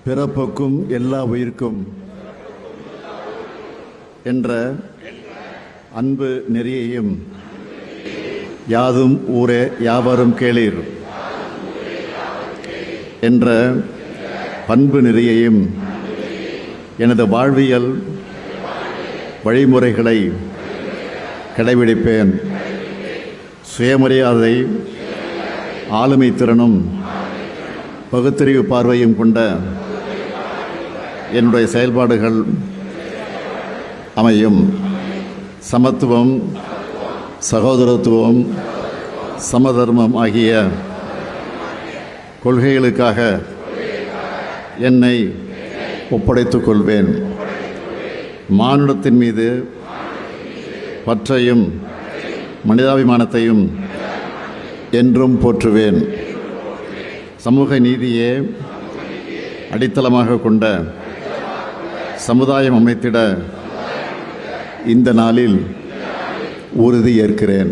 பிறப்புக்கும் எல்லா உயிர்க்கும் என்ற அன்பு நெறியையும் யாதும் ஊரே யாவரும் கேளீர் என்ற பண்பு நெறியையும் எனது வாழ்வியல் வழிமுறைகளை கடைபிடிப்பேன். சுயமரியாதை, ஆளுமை திறனும் பகுத்தறிவு பார்வையும் கொண்ட என்னுடைய செயல்பாடுகள் அமையும். சமத்துவம், சகோதரத்துவம், சமதர்மம் ஆகிய கொள்கைகளுக்காக என்னை ஒப்படைத்துக் கொள்வேன். மானுடத்தின் மீது பற்றையும் மனிதாபிமானத்தையும் என்றும் போற்றுவேன். சமூக நீதியே அடித்தளமாக கொண்ட சமுதாயம் அமைத்திட இந்த நாளில் உறுதி ஏற்கிறேன்.